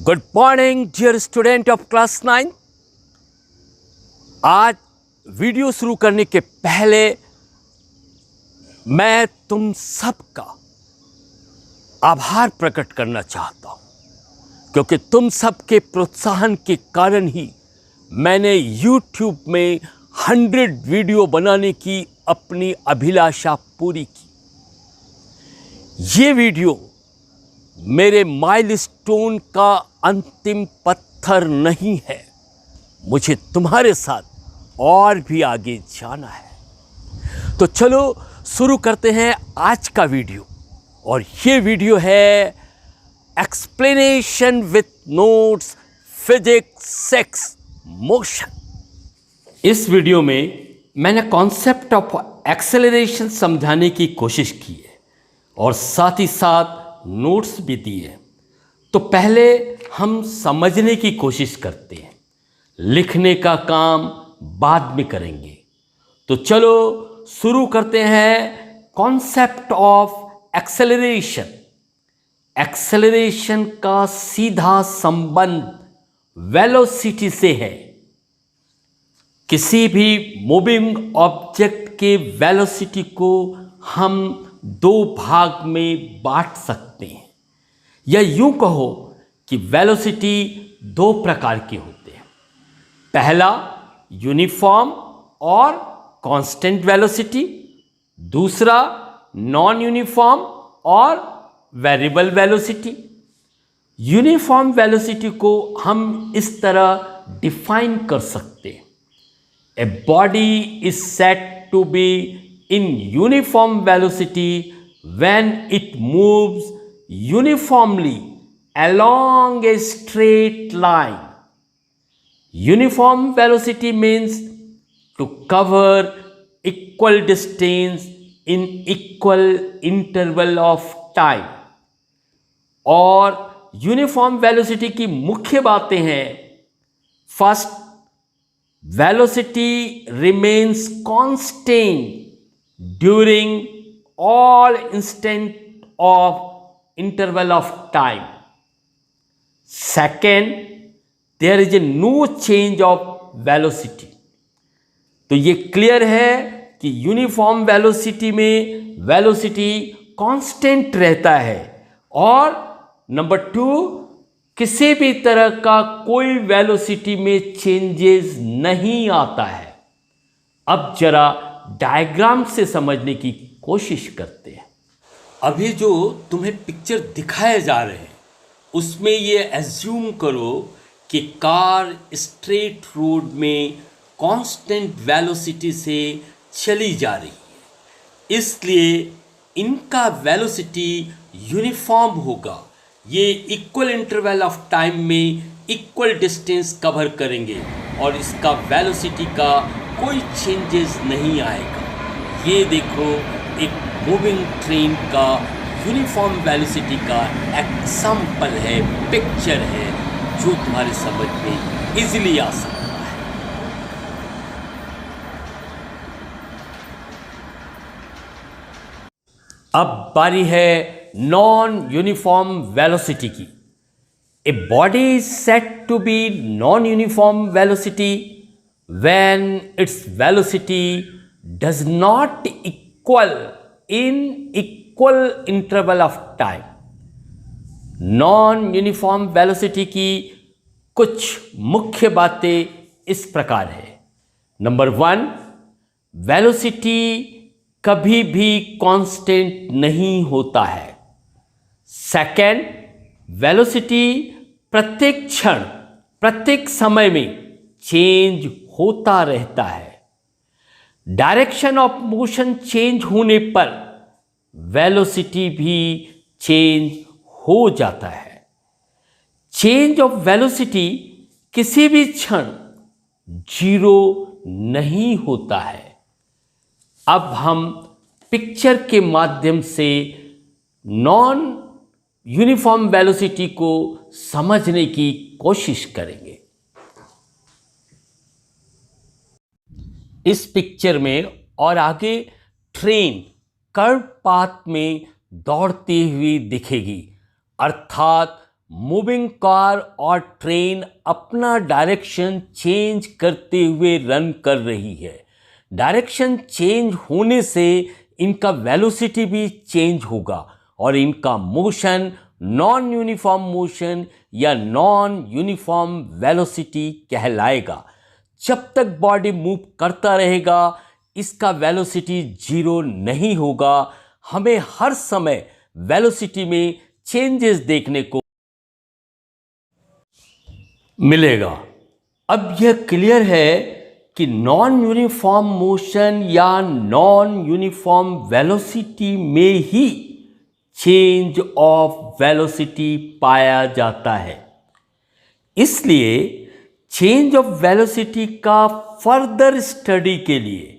Good morning dear student of class 9। आज video शुरू करने के पहले मैं तुम सबका आभार प्रकट करना चाहता हूं, क्योंकि तुम सबके प्रोत्साहन के कारण ही मैंने YouTube में 100 वीडियो बनाने की अपनी अभिलाषा पूरी की। ये वीडियो मेरे माइलस्टोन का अंतिम पत्थर नहीं है, मुझे तुम्हारे साथ और भी आगे जाना है। तो चलो शुरू करते हैं आज का वीडियो। और ये वीडियो है explanation with notes physics sex motion. इस वीडियो में मैंने कॉन्सेप्ट ऑफ एक्सेलरेशन समझाने की कोशिश की है और साथ ही साथ नोट्स भी दिए। तो पहले हम समझने की कोशिश करते हैं, लिखने का काम बाद में करेंगे। तो चलो शुरू करते हैं कॉन्सेप्ट ऑफ एक्सेलरेशन। एक्सेलरेशन का सीधा संबंध वेलोसिटी से है। किसी भी मूविंग ऑब्जेक्ट के वेलोसिटी को हम दो भाग में बांट सकते हैं, या यूं कहो कि वेलोसिटी दो प्रकार के होते हैं। पहला यूनिफॉर्म और कांस्टेंट वेलोसिटी, दूसरा नॉन यूनिफॉर्म और वेरिएबल वेलोसिटी। यूनिफॉर्म वेलोसिटी को हम इस तरह डिफाइन कर सकते हैं: a body is said to be in uniform velocity when it moves uniformly along a straight line. Uniform velocity means to cover equal distance in equal interval of time. और uniform velocity की मुख्य बातें हैं: first, velocity remains constant during all instant of interval of time. Second, there is a no change of velocity. तो ये clear है कि uniform velocity में वेलोसिटी कांस्टेंट रहता है। और नंबर 2, किसी भी तरह का कोई वेलोसिटी में चेंजेस नहीं आता है। अब जरा डायग्राम से समझने की कोशिश करते हैं। अभी जो तुम्हें पिक्चर दिखाए जा रहे हैं उसमें ये एज्यूम करो कि कार स्ट्रेट रोड में कांस्टेंट वेलोसिटी से चली जा रही है, इसलिए इनका वेलोसिटी यूनिफॉर्म होगा। ये इक्वल इंटरवल ऑफ टाइम में इक्वल डिस्टेंस कवर करेंगे और इसका वेलोसिटी का कोई चेंजेस नहीं आएगा। ये देखो, एक मूविंग ट्रेन का यूनिफॉर्म वेलोसिटी का एग्जाम्पल है, पिक्चर है, जो तुम्हारे समझ में इजीली आ सकता है। अब बारी है नॉन यूनिफॉर्म वेलोसिटी की। A body is said to be non uniform velocity when its velocity does not equal in equal interval of time. Non uniform velocity की कुछ मुख्य बातें इस प्रकार है। नंबर 1, वेलोसिटी कभी भी कांस्टेंट नहीं होता है। सेकेंड, वेलोसिटी प्रत्येक क्षण, प्रत्येक समय में चेंज होता रहता है। डायरेक्शन ऑफ मोशन चेंज होने पर वेलोसिटी भी चेंज हो जाता है। चेंज ऑफ वेलोसिटी किसी भी क्षण जीरो नहीं होता है। अब हम पिक्चर के माध्यम से नॉन यूनिफॉर्म वेलोसिटी को समझने की कोशिश करेंगे। इस पिक्चर में और आगे ट्रेन कर्व पाथ में दौड़ती हुई दिखेगी, अर्थात मूविंग कार और ट्रेन अपना डायरेक्शन चेंज करते हुए रन कर रही है। डायरेक्शन चेंज होने से इनका वेलोसिटी भी चेंज होगा और इनका मोशन नॉन यूनिफॉर्म मोशन या नॉन यूनिफॉर्म वेलोसिटी कहलाएगा। जब तक बॉडी मूव करता रहेगा इसका वेलोसिटी जीरो नहीं होगा। हमें हर समय वेलोसिटी में चेंजेस देखने को मिलेगा। अब यह क्लियर है कि नॉन यूनिफॉर्म मोशन या नॉन यूनिफॉर्म वेलोसिटी में ही चेंज ऑफ वेलोसिटी पाया जाता है। इसलिए चेंज ऑफ वेलोसिटी का फर्दर स्टडी के लिए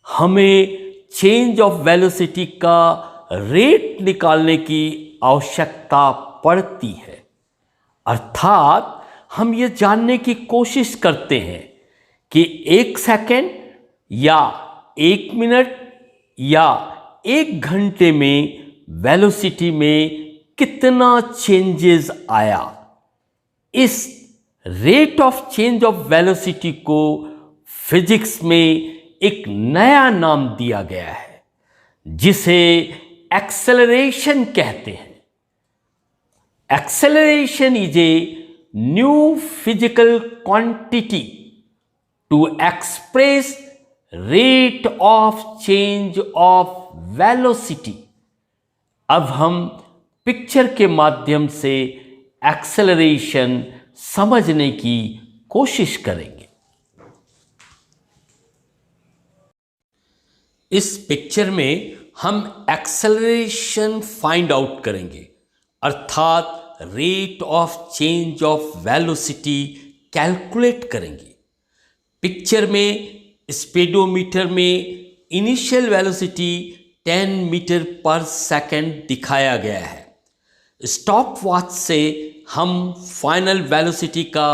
हमें चेंज ऑफ वेलोसिटी का रेट निकालने की आवश्यकता पड़ती है। अर्थात हम ये जानने की कोशिश करते हैं कि 1 सेकेंड या 1 मिनट या 1 घंटे में वेलोसिटी में कितना चेंजेस आया। इस rate of change of velocity को फिजिक्स में एक नया नाम दिया गया है जिसे एक्सेलरेशन कहते हैं। Acceleration is a new physical quantity to express rate of change of velocity. अब हम पिक्चर के माध्यम से एक्सेलरेशन समझने की कोशिश करेंगे। इस पिक्चर में हम एक्सेलरेशन फाइंड आउट करेंगे, अर्थात rate of change of velocity calculate करेंगे। पिक्चर में स्पीडोमीटर में initial velocity 10 metre per second दिखाया गया है। स्टॉप वॉच से हम फाइनल वेलोसिटी का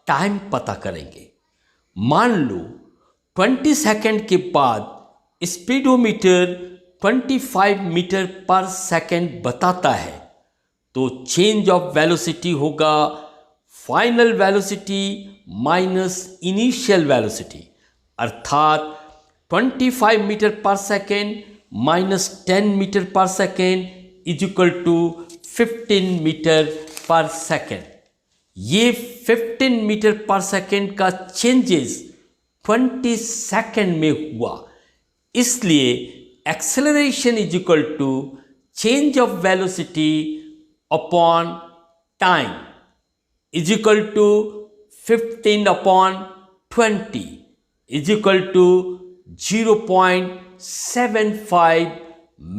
टाइम पता करेंगे। मान लो 20 सेकंड के बाद स्पीडोमीटर 25 मीटर पर सेकंड बताता है तो चेंज ऑफ वेलोसिटी होगा final velocity minus initial velocity, अर्थात 25 metre per second minus 10 metre per second is equal to 15 metre per second. ये 15 मीटर पर सेकेंड का चेंजेस 20 सेकेंड में हुआ, इसलिए acceleration is equal to change of velocity upon time is equal to 15 upon 20 is equal to 0.75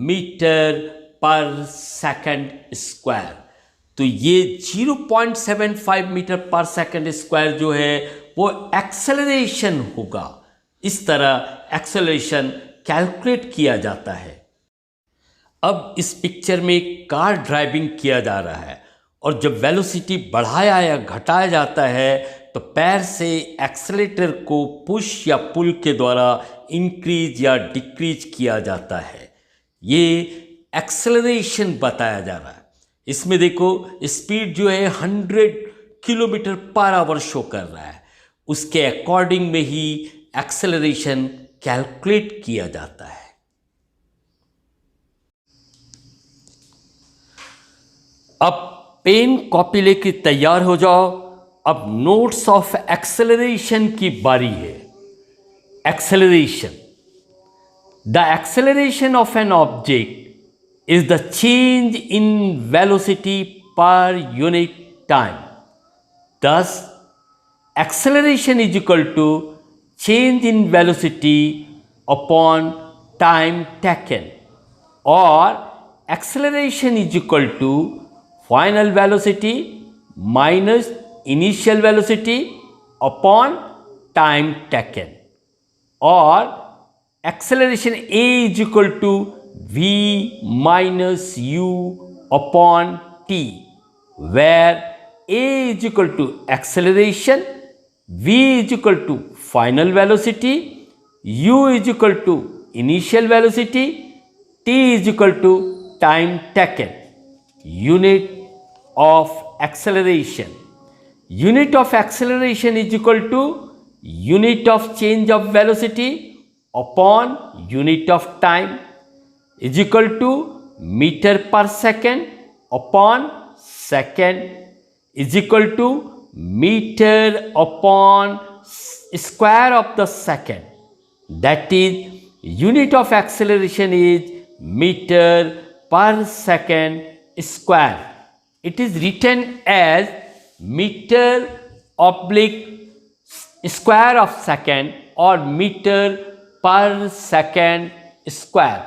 metre per second square. तो ये 0.75 metre per second square जो है वो एक्सेलरेशन होगा। इस तरह एक्सेलरेशन कैलकुलेट किया जाता है। अब इस पिक्चर में कार ड्राइविंग किया जा रहा है और जब वेलोसिटी बढ़ाया या घटाया जाता है तो पैर से एक्सेलेरेटर को पुश या पुल के द्वारा इंक्रीज या डिक्रीज किया जाता है। ये एक्सेलरेशन बताया जा रहा है। इसमें देखो स्पीड जो है 100 किलोमीटर पर आवर शो कर रहा है, उसके अकॉर्डिंग में ही एक्सेलरेशन कैलकुलेट किया जाता है। अब पेन कॉपी लेके तैयार हो जाओ। अब नोट्स ऑफ एक्सेलरेशन की बारी है। Acceleration, the acceleration of an object is the change in velocity per unit time. Thus, acceleration is equal to change in velocity upon time taken, or acceleration is equal to final velocity minus initial velocity upon time taken, or acceleration A is equal to v minus u upon t, where A is equal to acceleration, v is equal to final velocity, u is equal to initial velocity, t is equal to time taken. Unit of acceleration. Unit of acceleration is equal to unit of change of velocity upon unit of time is equal to meter per second upon second is equal to meter upon square of the second. That is, unit of acceleration is meter per second square. It is written as meter oblique square of second or meter per second square.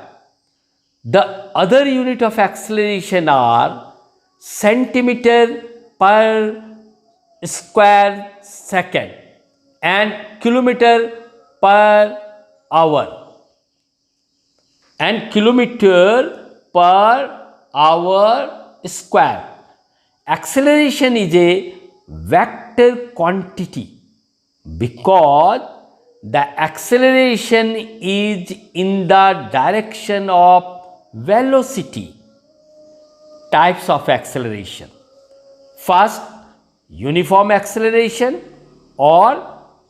The other unit of acceleration are centimeter per square second and kilometer per hour and kilometer per hour square. Acceleration is a vector quantity because the acceleration is in the direction of velocity. Types of acceleration: first, uniform acceleration or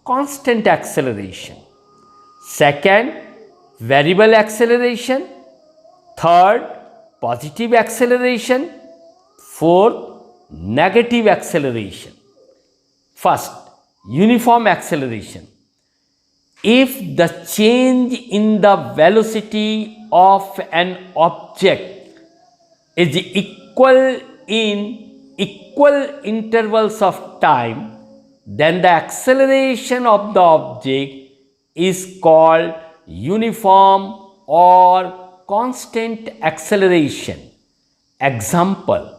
constant acceleration; second, variable acceleration; third, positive acceleration; fourth, negative acceleration. First, uniform acceleration. If the change in the velocity of an object is equal in equal intervals of time, then the acceleration of the object is called uniform or constant acceleration. Example: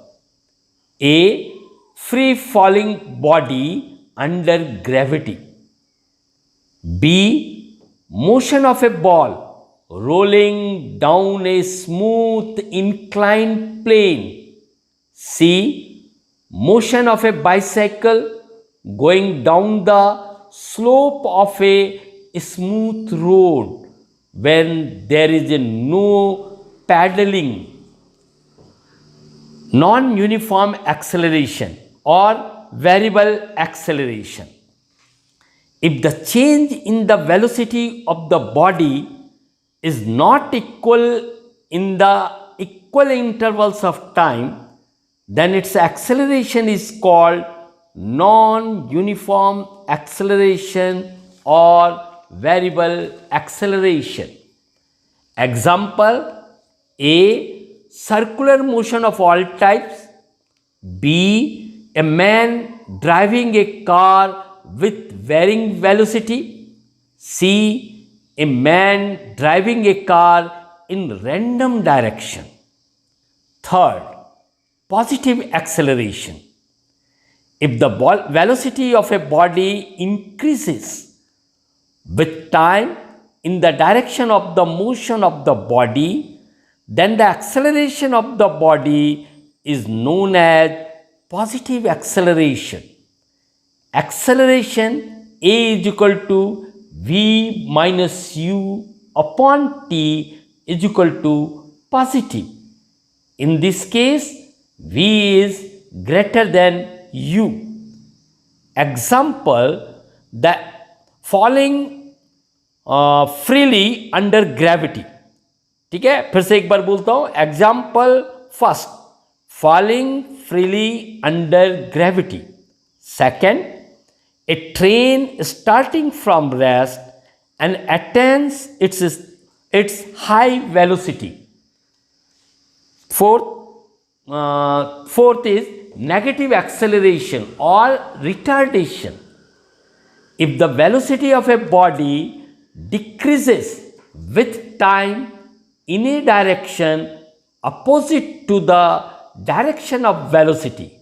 A free falling body under gravity. B motion of a ball rolling down a smooth inclined plane. C motion of a bicycle going down the slope of a smooth road when there is no pedaling. Non-uniform acceleration or variable acceleration. If the change in the velocity of the body is not equal in the equal intervals of time, then its acceleration is called non-uniform acceleration or variable acceleration. Example: A circular motion of all types. B a man driving a car with varying velocity. C a man driving a car in random direction. Third, positive acceleration. If the velocity of a body increases with time in the direction of the motion of the body, then the acceleration of the body is known as positive acceleration. Acceleration A is equal to V minus U upon T is equal to positive. In this case, V is greater than U. Example: the falling freely under gravity. ठीक है, फिर से एक बार बोलता हूं. Example first, falling freely under gravity. Second, a train starting from rest and attains its high velocity. Fourth is negative acceleration or retardation. If the velocity of a body decreases with time in a direction opposite to the direction of velocity,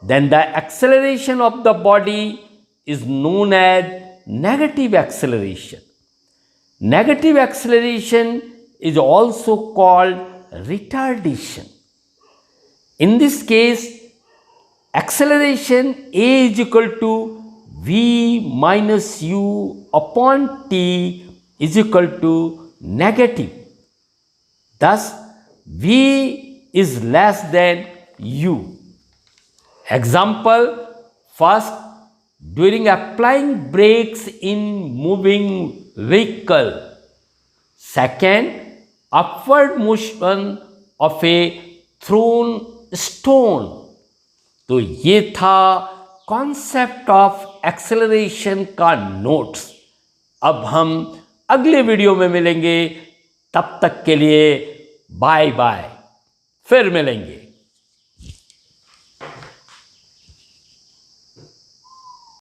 then the acceleration of the body is known as negative acceleration. Negative acceleration is also called retardation. In this case, acceleration A is equal to V minus U upon T is equal to negative. Thus, V is less than U. Example, first, during applying brakes in moving vehicle. Second, upward motion of a thrown stone. तो ये था concept of acceleration का notes. अब हम अगले video में मिलेंगे. तब तक के लिए बाय बाय. फिर मिलेंगे.